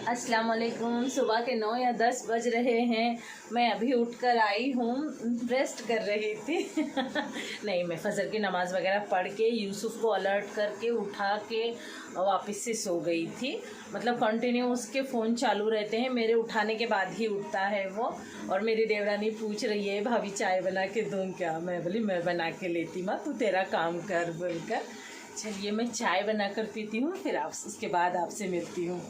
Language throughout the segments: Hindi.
अस्सलाम वालेकुम। सुबह के 9 या 10 बज रहे हैं। मैं अभी उठकर आई हूँ, रेस्ट कर रही थी। नहीं, मैं फजर की नमाज़ वगैरह पढ़ के यूसुफ को अलर्ट करके उठा के वापस से सो गई थी। मतलब कंटिन्यू उसके फ़ोन चालू रहते हैं, मेरे उठाने के बाद ही उठता है वो। और मेरी देवरानी पूछ रही है भाभी चाय बना के दूँ क्या? मैं बोली मैं बना के लेती माँ, तू तेरा काम कर बोलकर। चलिए मैं चाय बना कर पीती हूँ, फिर आप उसके बाद आपसे मिलती हूँ।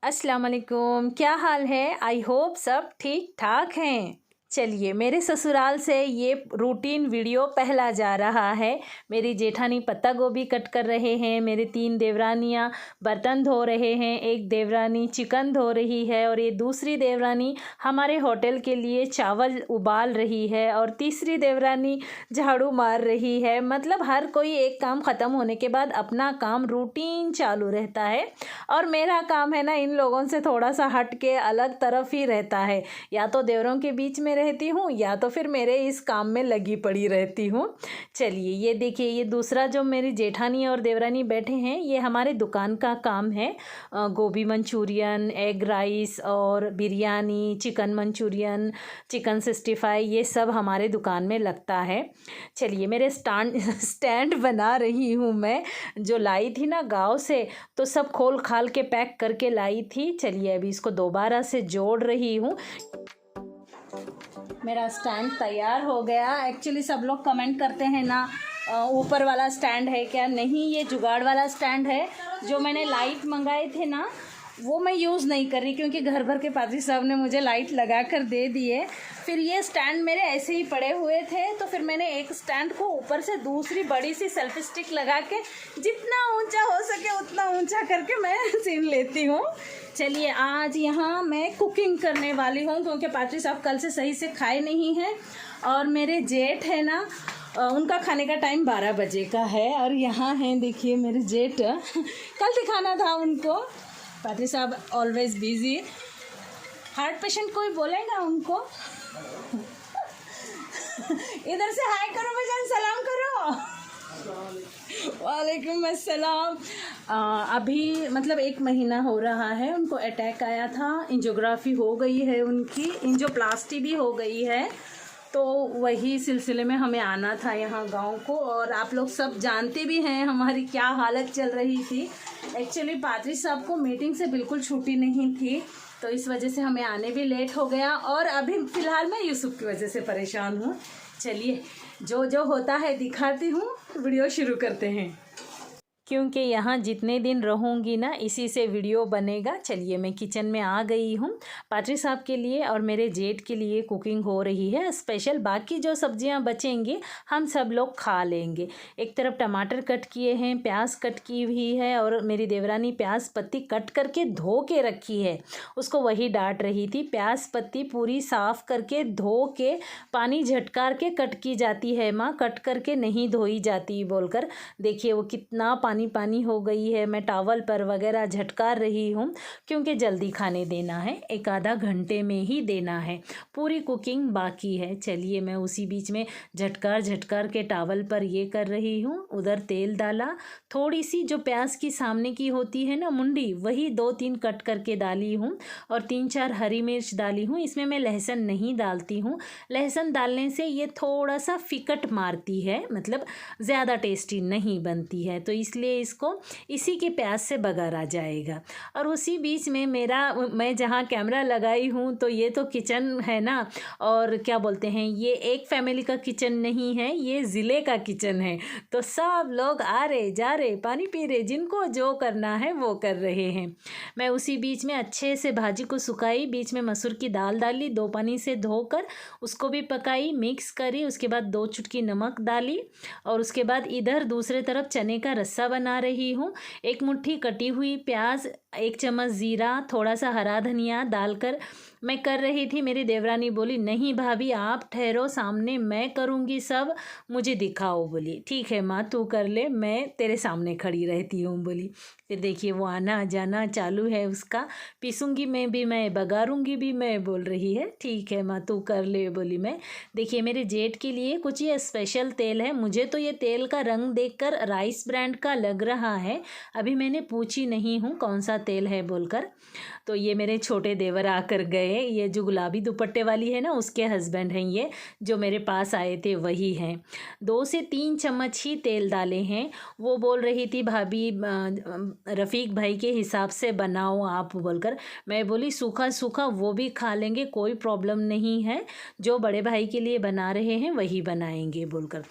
अस्सलाम वालेकुम, क्या हाल है? आई होप सब ठीक ठाक हैं। चलिए मेरे ससुराल से ये रूटीन वीडियो पहला जा रहा है। मेरी जेठानी पत्ता गोभी कट कर रहे हैं, मेरे 3 देवरानियाँ बर्तन धो रहे हैं, एक देवरानी चिकन धो रही है और ये दूसरी देवरानी हमारे होटल के लिए चावल उबाल रही है और तीसरी देवरानी झाड़ू मार रही है। मतलब हर कोई एक काम ख़त्म होने के बाद अपना काम रूटीन चालू रहता है और मेरा काम है ना इन लोगों से थोड़ा सा हट के अलग तरफ ही रहता है। या तो देवरों के बीच में रहती हूँ या तो फिर मेरे इस काम में लगी पड़ी रहती हूँ। चलिए ये देखिए, ये दूसरा जो मेरी जेठानी और देवरानी बैठे हैं ये हमारे दुकान का काम है। गोभी मंचूरियन, एग राइस और बिरयानी, चिकन मंचूरियन, चिकन 65 ये सब हमारे दुकान में लगता है। चलिए मेरे स्टैंड बना रही हूँ मैं, जो लाई थी ना गाँव से, तो सब खोल खाल के पैक करके लाई थी। चलिए अभी इसको दोबारा से जोड़ रही हूँ। मेरा स्टैंड तैयार हो गया। एक्चुअली सब लोग कमेंट करते हैं ना ऊपर वाला स्टैंड है क्या? नहीं, ये जुगाड़ वाला स्टैंड है। जो मैंने लाइट मंगाए थे ना वो मैं यूज़ नहीं कर रही क्योंकि घर भर के पाजी साहब ने मुझे लाइट लगा कर दे दिए। फिर ये स्टैंड मेरे ऐसे ही पड़े हुए थे तो फिर मैंने एक स्टैंड को ऊपर से दूसरी बड़ी सी सेल्फी स्टिक लगा के जितना ऊंचा हो सके उतना ऊंचा करके मैं सीन लेती हूँ। चलिए आज यहाँ मैं कुकिंग करने वाली हूँ क्योंकि पाजी साहब कल से सही से खाए नहीं हैं और मेरे जेठ है ना उनका खाने का टाइम 12 बजे का है। और यहाँ हैं देखिए मेरे जेठ, कल दिखाना था उनको। पादरी साहब ऑलवेज बिजी। हार्ट पेशेंट कोई बोलेगा उनको। इधर से हाय करो बजान, सलाम करो। वालेकुम अस्सलाम। अभी मतलब 1 महीना हो रहा है उनको अटैक आया था, एंजियोग्राफी हो गई है उनकी, एंजियोप्लास्टी भी हो गई है। तो वही सिलसिले में हमें आना था यहाँ गांव को। और आप लोग सब जानते भी हैं हमारी क्या हालत चल रही थी। एक्चुअली पादरी साहब को मीटिंग से बिल्कुल छुट्टी नहीं थी तो इस वजह से हमें आने भी लेट हो गया। और अभी फ़िलहाल मैं यूसुफ की वजह से परेशान हूँ। चलिए जो जो होता है दिखाती हूँ, वीडियो शुरू करते हैं। क्योंकि यहाँ जितने दिन रहूँगी ना इसी से वीडियो बनेगा। चलिए मैं किचन में आ गई हूँ। पादरी साहब के लिए और मेरे जेठ के लिए कुकिंग हो रही है स्पेशल। बाकी जो सब्जियाँ बचेंगी हम सब लोग खा लेंगे। एक तरफ टमाटर कट किए हैं, प्याज कट की हुई है और मेरी देवरानी प्याज पत्ती कट करके धो के रखी है, उसको वही डांट रही थी। प्याज पत्ती पूरी साफ़ करके धो के पानी झटकार के कट की जाती है माँ, कट करके नहीं धोई जाती बोलकर। देखिए वो कितना पानी पानी हो गई है। मैं टॉवल पर वगैरह झटकार रही हूँ क्योंकि जल्दी खाने देना है, 1 आधा घंटे में ही देना है। पूरी कुकिंग बाकी है। चलिए मैं उसी बीच में झटकार के टॉवल पर ये कर रही हूँ। उधर तेल डाला, थोड़ी सी जो प्याज की सामने की होती है ना मुंडी, वही 2-3 कट करके डाली हूँ और 3-4 हरी मिर्च डाली हूँ। इसमें मैं लहसुन नहीं डालती हूँ, लहसुन डालने से ये थोड़ा सा फिकट मारती है, मतलब ज़्यादा टेस्टी नहीं बनती है। तो इसलिए इसको इसी के प्याज से बघारा जाएगा। और उसी बीच में मैं जहाँ कैमरा लगाई हूँ तो ये तो किचन है ना, और क्या बोलते हैं, ये एक फैमिली का किचन नहीं है, ये ज़िले का किचन है। तो सब लोग आ रहे जा रहे, पानी पी रहे, जिनको जो करना है वो कर रहे हैं। मैं उसी बीच में अच्छे से भाजी को सुखाई, बीच में मसूर की दाल डाली, 2 पानी से धोकर उसको भी पकाई, मिक्स करी। उसके बाद 2 चुटकी नमक डाली और उसके बाद इधर दूसरे तरफ चने का रस्सा बना रही हूँ। 1 मुट्ठी कटी हुई प्याज, 1 चम्मच ज़ीरा, थोड़ा सा हरा धनिया डालकर मैं कर रही थी। मेरी देवरानी बोली नहीं भाभी आप ठहरो, सामने मैं करूँगी सब, मुझे दिखाओ। बोली ठीक है माँ तू कर ले, मैं तेरे सामने खड़ी रहती हूँ। बोली फिर देखिए वो आना जाना चालू है उसका, पीसूँगी मैं भी, मैं बघारूँगी भी मैं, बोल रही है ठीक है माँ तू कर ले। बोली मैं। देखिए मेरे जेठ के लिए कुछ ये स्पेशल तेल है, मुझे तो ये तेल का रंग देखकर राइस ब्रांड का लग रहा है, अभी मैंने पूछी नहीं हूँ कौन सा तेल है बोलकर। तो ये मेरे छोटे देवर आकर गए, ये जो गुलाबी दुपट्टे वाली है ना उसके हस्बैंड हैं, ये जो मेरे पास आए थे वही हैं। 2 से 3 चम्मच ही तेल डाले हैं। वो बोल रही थी भाभी रफ़ीक भाई के हिसाब से बनाओ आप बोलकर। मैं बोली सूखा सूखा वो भी खा लेंगे, कोई प्रॉब्लम नहीं है, जो बड़े भाई के लिए बना रहे हैं वही बनाएंगे बोलकर।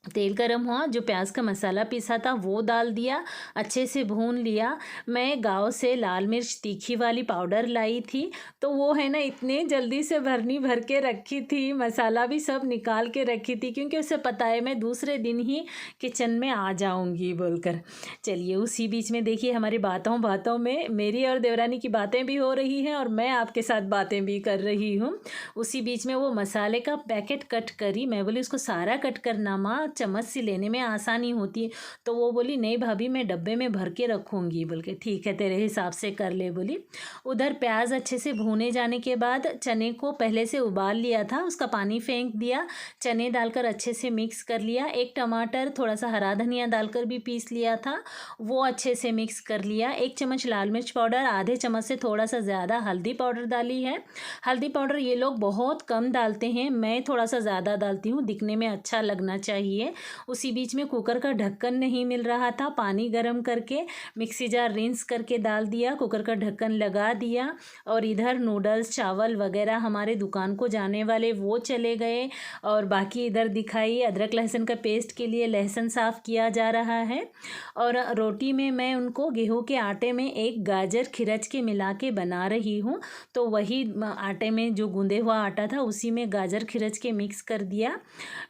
तेल गरम हुआ, जो प्याज का मसाला पीसा था वो डाल दिया, अच्छे से भून लिया। मैं गांव से लाल मिर्च तीखी वाली पाउडर लाई थी, तो वो है ना इतने जल्दी से भरनी भर के रखी थी, मसाला भी सब निकाल के रखी थी, क्योंकि उसे पता है मैं दूसरे दिन ही किचन में आ जाऊंगी बोलकर। चलिए उसी बीच में देखिए हमारी बातों बातों में मेरी और देवरानी की बातें भी हो रही हैं और मैं आपके साथ बातें भी कर रही हूँ। उसी बीच में वो मसाले का पैकेट कट करी, मैं बोली उसको सारा कट करना माँ, चम्मच से लेने में आसानी होती है। तो वो बोली नहीं भाभी मैं डब्बे में भर के रखूँगी। बोल के ठीक है तेरे हिसाब से कर ले। बोली उधर प्याज अच्छे से भूने जाने के बाद चने को पहले से उबाल लिया था, उसका पानी फेंक दिया, चने डालकर अच्छे से मिक्स कर लिया। एक टमाटर थोड़ा सा हरा धनिया डालकर भी पीस लिया था, वो अच्छे से मिक्स कर लिया। 1 चम्मच लाल मिर्च पाउडर, आधे चम्मच से थोड़ा सा ज़्यादा हल्दी पाउडर डाली है। हल्दी पाउडर ये लोग बहुत कम डालते हैं, मैं थोड़ा सा ज़्यादा डालती हूँ, दिखने में अच्छा लगना चाहिए। उसी बीच में कुकर का ढक्कन नहीं मिल रहा था, पानी गर्म करके मिक्सी जार रिंस करके डाल दिया, कुकर का ढक्कन लगा दिया। और इधर नूडल्स चावल वगैरह हमारे दुकान को जाने वाले वो चले गए, और बाकी इधर दिखाई अदरक लहसुन का पेस्ट के लिए लहसुन साफ़ किया जा रहा है। और रोटी में मैं उनको गेहूं के आटे में एक गाजर खिरच के मिला के बना रही हूँ, तो वही आटे में जो गूंदे हुआ आटा था उसी में गाजर खिरच के मिक्स कर दिया।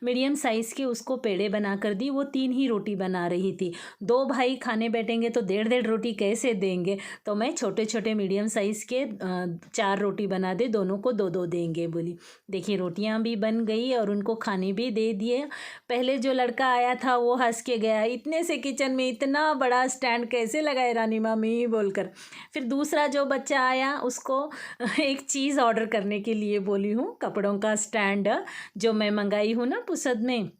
मीडियम साइज़ के उसको पेड़े बना कर दी। वो 3 ही रोटी बना रही थी, 2 भाई खाने बैठेंगे तो 1.5 रोटी कैसे देंगे, तो मैं छोटे छोटे मीडियम साइज़ के 4 रोटी बना दे, दोनों को 2-2 देंगे। बोली देखिए रोटियां भी बन गई और उनको खाने भी दे दिए। पहले जो लड़का आया था वो हंस के गया, इतने से किचन में इतना बड़ा स्टैंड कैसे लगाए रानी मामी बोलकर। फिर दूसरा जो बच्चा आया उसको एक चीज़ ऑर्डर करने के लिए बोली हूँ, कपड़ों का स्टैंड जो मैं मंगाई हूँ ना पुसद में,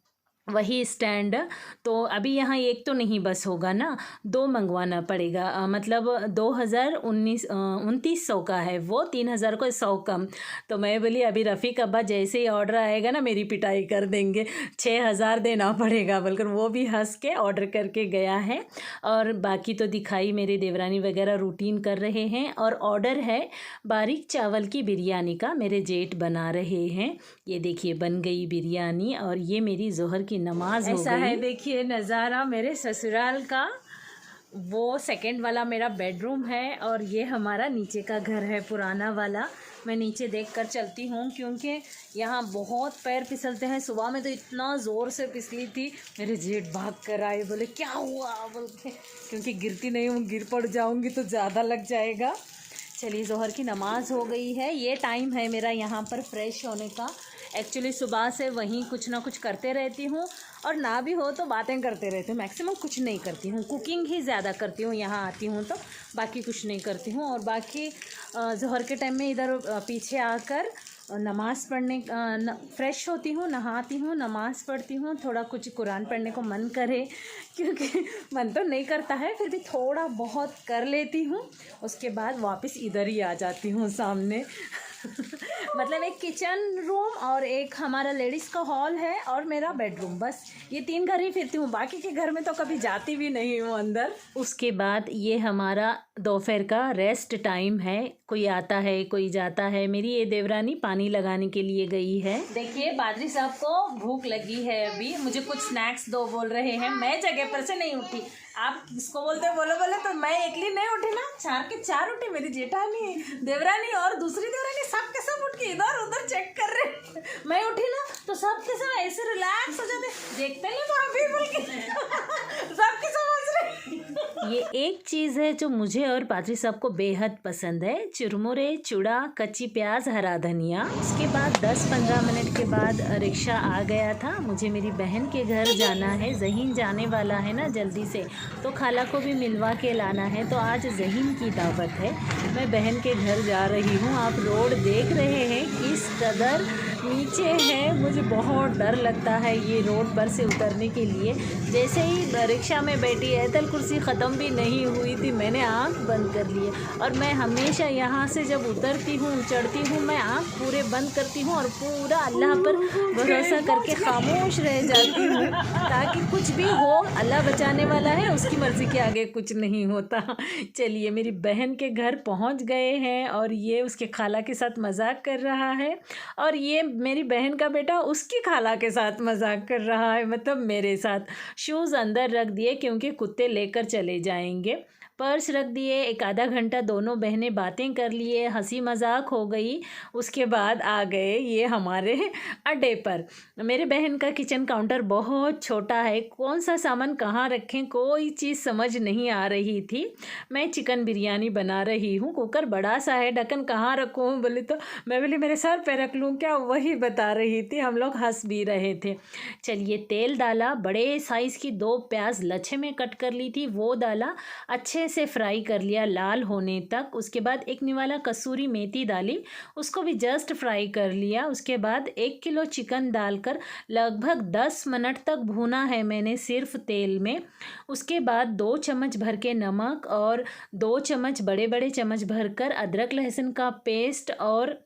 वही स्टैंड। तो अभी यहाँ एक तो नहीं बस होगा ना, 2 मंगवाना पड़ेगा, मतलब 2900 का है वो, 3000 को 100 कम। तो मैं बोली अभी रफ़ीक अब्बा जैसे ही ऑर्डर आएगा ना मेरी पिटाई कर देंगे, 6000 देना पड़ेगा बोलकर वो भी हंस के ऑर्डर करके गया है। और बाकी तो दिखाई मेरी देवरानी वगैरह रूटीन कर रहे हैं। और ऑर्डर है बारीक चावल की बिरयानी का, मेरे जेठ बना रहे हैं। ये देखिए बन गई बिरयानी, और ये मेरी जोहर की नमाज हो गई। ऐसा है देखिए नज़ारा मेरे ससुराल का। वो सेकंड वाला मेरा बेडरूम है और ये हमारा नीचे का घर है पुराना वाला। मैं नीचे देखकर चलती हूँ क्योंकि यहाँ बहुत पैर फिसलते हैं। सुबह में तो इतना ज़ोर से फिसली थी, मेरे जेठ भाग कर आए, बोले क्या हुआ बोलते, क्योंकि गिरती नहीं हूँ, गिर पड़ जाऊँगी तो ज़्यादा लग जाएगा। चलिए जोहर की नमाज़ हो गई है, ये टाइम है मेरा यहाँ पर फ्रेश होने का। एक्चुअली सुबह से वहीं कुछ ना कुछ करते रहती हूँ, और ना भी हो तो बातें करते रहती हूँ। मैक्सिमम कुछ नहीं करती हूँ, कुकिंग ही ज़्यादा करती हूँ यहाँ आती हूँ तो, बाकी कुछ नहीं करती हूँ। और बाकी जोहर के टाइम में इधर पीछे आकर नमाज़ पढ़ने फ़्रेश होती हूँ, नहाती हूँ, नमाज़ पढ़ती हूँ, थोड़ा कुछ कुरान पढ़ने को मन करे, क्योंकि मन तो नहीं करता है फिर भी थोड़ा बहुत कर लेती हूँ। उसके बाद वापस इधर ही आ जाती हूँ सामने। मतलब एक किचन रूम और एक हमारा लेडीज़ का हॉल है और मेरा बेडरूम, बस ये 3 घर ही फिरती हूँ, बाकी के घर में तो कभी जाती भी नहीं हूँ अंदर। उसके बाद ये हमारा दोपहर का रेस्ट टाइम है, कोई आता है कोई जाता है। मेरी ये देवरानी पानी लगाने के लिए गई है। देखिए बादरी साहब को भूख लगी है, अभी मुझे कुछ स्नैक्स दो बोल रहे हैं। मैं जगह पर से नहीं उठी, आप इसको बोलते बोले तो मैं एकली नहीं उठी ना, 4 के 4 उठी। मेरी जेठानी, देवरानी और दूसरी देवरानी सब के सब उठ के इधर उधर चेक कर रहे। मैं उठी ना तो सब के सब ऐसे रिलैक्स हो जाते, देखते नहीं भाभी बोल के सब के सब हंस रहे। ये एक चीज़ है जो मुझे और पादरी साहब को बेहद पसंद है, चुरमुरे, चूड़ा, कच्ची प्याज, हरा धनिया। उसके बाद 10-15 मिनट के बाद रिक्शा आ गया था। मुझे मेरी बहन के घर जाना है, ज़हीन जाने वाला है ना जल्दी से, तो खाला को भी मिलवा के लाना है। तो आज ज़हीन की दावत है, मैं बहन के घर जा रही हूँ। आप रोड देख रहे हैं किस कदर नीचे है, मुझे बहुत डर लगता है ये रोड पर से उतरने के लिए। जैसे ही रिक्शा में बैठी ऐतल कुर्सी ख़त्म भी नहीं हुई थी, मैंने आँख बंद कर ली है। और मैं हमेशा यहाँ से जब उतरती हूँ चढ़ती हूँ, मैं आँख पूरे बंद करती हूँ और पूरा अल्लाह पर भरोसा करके खामोश रह जाती हूँ, ताकि कुछ भी हो अल्लाह बचाने वाला है, उसकी मर्ज़ी के आगे कुछ नहीं होता। चलिए मेरी बहन के घर पहुँच गए हैं और ये उसके खाला के साथ मजाक कर रहा है और ये मेरी बहन का बेटा उसकी खाला के साथ मजाक कर रहा है, मतलब मेरे साथ। शूज़ अंदर रख दिए क्योंकि कुत्ते लेकर चले जाएंगे। पर्स रख दिए। एक आधा घंटा दोनों बहनें बातें कर लिए, हंसी मजाक हो गई। उसके बाद आ गए ये हमारे अड्डे पर। मेरे बहन का किचन काउंटर बहुत छोटा है, कौन सा सामान कहाँ रखें कोई चीज़ समझ नहीं आ रही थी। मैं चिकन बिरयानी बना रही हूँ, कुकर बड़ा सा है, ढक्कन कहाँ रखूँ बोले तो मैं बोली मेरे सर पे रख लूँ क्या, वही बता रही थी। हम लोग हंस भी रहे थे। चलिए तेल डाला, बड़े साइज़ की 2 प्याज लच्छे में कट कर ली थी वो डाला, अच्छे से फ्राई कर लिया लाल होने तक। उसके बाद एक निवाला कसूरी मेथी डाली, उसको भी जस्ट फ्राई कर लिया। उसके बाद 1 किलो चिकन डालकर लगभग 10 मिनट तक भूना है मैंने सिर्फ तेल में। उसके बाद 2 चम्मच भर के नमक और 2 चम्मच बड़े बड़े चम्मच भरकर अदरक लहसुन का पेस्ट और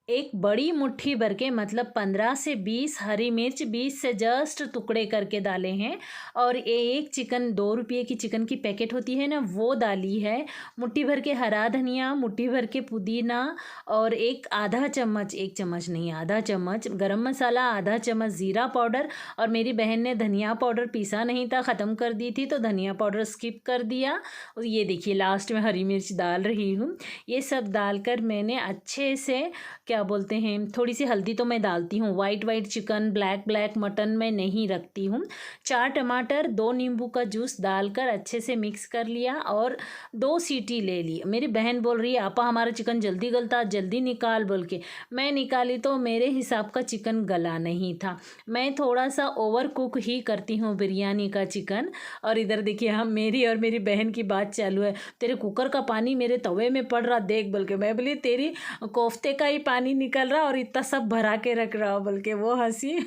एक बड़ी मुट्ठी भर के मतलब 15 से 20 हरी मिर्च 20 से जस्ट टुकड़े करके डाले हैं। और एक चिकन 2 रुपये की चिकन की पैकेट होती है ना, वो डाली है। मुट्ठी भर के हरा धनिया, मुट्ठी भर के पुदीना और एक चम्मच नहीं आधा चम्मच गरम मसाला, आधा चम्मच ज़ीरा पाउडर। और मेरी बहन ने धनिया पाउडर पीसा नहीं था, ख़त्म कर दी थी, तो धनिया पाउडर स्किप कर दिया। और ये देखिए लास्ट में हरी मिर्च डाल रही हूँ। ये सब डालकर मैंने अच्छे से क्या बोलते हैं, थोड़ी सी हल्दी तो मैं डालती हूँ, वाइट चिकन ब्लैक मटन में नहीं रखती हूँ। 4 टमाटर 2 नींबू का जूस डालकर अच्छे से मिक्स कर लिया और 2 सीटी ले ली। मेरी बहन बोल रही है आपा हमारा चिकन जल्दी गलता, जल्दी निकाल बोल के। मैं निकाली तो मेरे हिसाब का चिकन गला नहीं था। मैं थोड़ा सा ओवर कुक ही करती हूँ बिरयानी का चिकन। और इधर देखिए हम मेरी और मेरी बहन की बात चालू है, तेरे कुकर का पानी मेरे तवे में पड़ रहा देख बोल के। मैं बोली तेरी कोफ्ते का ही पानी निकल रहा और इतना सब भरा के रख रहा बोल के, वो हंसी।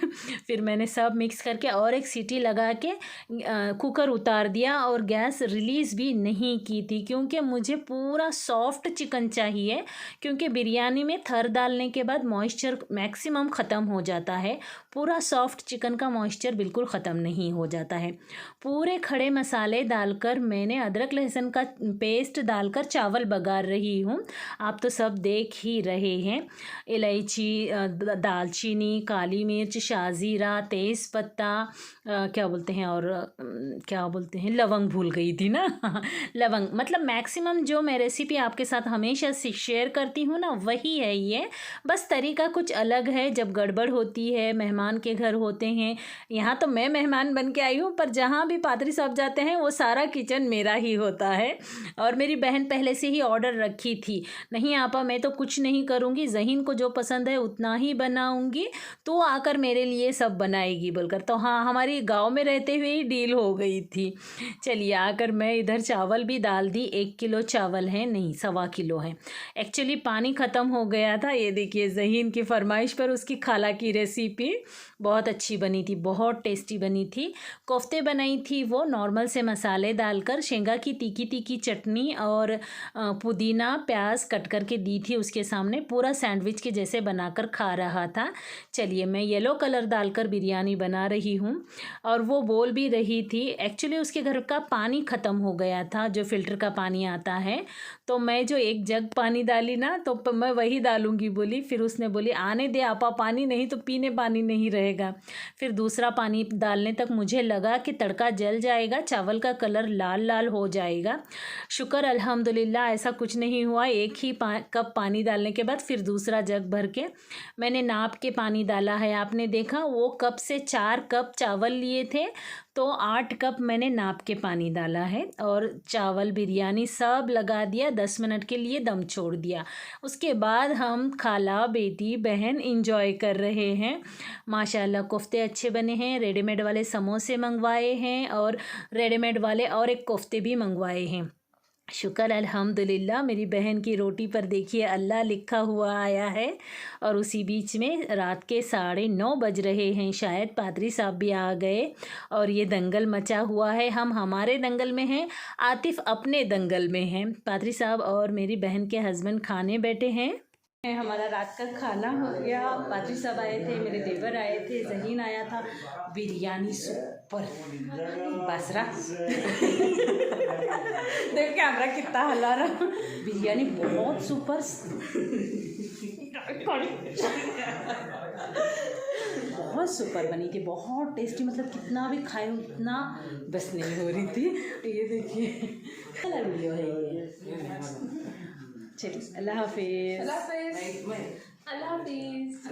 फिर मैंने सब मिक्स करके और एक सीटी लगा के कुकर उतार दिया और गैस रिलीज़ भी नहीं की थी, क्योंकि मुझे पूरा सॉफ्ट चिकन चाहिए। क्योंकि बिरयानी में थर डालने के बाद मॉइस्चर मैक्सिमम ख़त्म हो जाता है, पूरा सॉफ्ट चिकन का मॉइस्चर बिल्कुल ख़त्म नहीं हो जाता है। पूरे खड़े मसाले डालकर मैंने अदरक लहसुन का पेस्ट डालकर चावल बघार रही हूँ। आप तो सब देख ही रहे हैं। इलायची, दालचीनी, काली मिर्च, शाज़ीरा, तेज़पत्ता, क्या बोलते हैं और क्या बोलते हैं, लवंग भूल गई थी ना। लवंग मतलब मैक्सिमम जो मैं रेसिपी आपके साथ हमेशा शेयर करती हूँ ना, वही है ये। बस तरीका कुछ अलग है जब गड़बड़ होती है, मेहमान के घर होते हैं। यहाँ तो मैं मेहमान बन के आई हूँ, पर जहाँ भी पादरी साहब जाते हैं वो सारा किचन मेरा ही होता है। और मेरी बहन पहले से ही ऑर्डर रखी थी, नहीं आपा मैं तो कुछ नहीं करूँगी, ज़हीन को जो पसंद है उतना ही बनाऊँगी, तो आकर मेरे लिए सब बनाएगी बोलकर। तो हाँ, हमारी गांव में रहते हुए ही डील हो गई थी। चलिए आकर मैं इधर चावल भी डाल दी। 1 किलो चावल है, नहीं 1.25 किलो है। एक्चुअली पानी ख़त्म हो गया था। ये देखिए ज़हीन की फरमाइश पर उसकी खाला की रेसिपी बहुत अच्छी बनी थी, बहुत टेस्टी बनी थी। कोफ्ते बनाई थी वो नॉर्मल से मसाले डालकर, शेंगा की तीखी तीखी चटनी और पुदीना प्याज कट करके दी थी उसके सामने। पूरा सैंडविच के जैसे बनाकर खा रहा था। चलिए मैं येलो कलर डालकर बिरयानी बना रही हूँ और वो बोल भी रही थी। एक्चुअली उसके घर का पानी ख़त्म हो गया था, जो फ़िल्टर का पानी आता है, तो मैं जो 1 जग पानी डाली ना, तो मैं वही डालूँगी बोली। फिर उसने बोली आने दे आपा पानी, नहीं तो पीने पानी नहीं रहेगा। फिर दूसरा पानी डालने तक मुझे लगा कि तड़का जल जाएगा, चावल का कलर लाल लाल हो जाएगा। शुक्र अल्हम्दुलिल्लाह ऐसा कुछ नहीं हुआ। 1 ही कप पानी डालने के बाद फिर दूसरा दूसरा जग भर के मैंने नाप के पानी डाला है। आपने देखा वो कप से 4 कप चावल लिए थे तो 8 कप मैंने नाप के पानी डाला है और चावल बिरयानी सब लगा दिया, 10 मिनट के लिए दम छोड़ दिया। उसके बाद हम खाला बेटी बहन इंजॉय कर रहे हैं। माशाल्लाह कोफ्ते अच्छे बने हैं। रेडीमेड वाले समोसे मंगवाए हैं और रेडीमेड वाले और एक कोफ्ते भी मंगवाए हैं। शुक्र अल्हम्दुलिल्लाह। मेरी बहन की रोटी पर देखिए अल्लाह लिखा हुआ आया है। और उसी बीच में रात के 9:30 बज रहे हैं, शायद पादरी साहब भी आ गए और ये दंगल मचा हुआ है। हम हमारे दंगल में हैं, आतिफ अपने दंगल में हैं। पादरी साहब और मेरी बहन के हस्बैंड खाने बैठे हैं। हमारा रात का खाना हो गया। पादरी साहब आए थे, मेरे देवर आए थे, जहीन आया था। बिरयानी सुपर बसरा देख कैमरा कितना हला रहा। बिरयानी बहुत सुपर बहुत सुपर बनी कि बहुत टेस्टी, मतलब कितना भी खाए उतना बस नहीं हो रही थी। ये देखिए चला वीडियो है ये। चलिए अल्लाह हाफिज़। अल्लाह हाफिज़।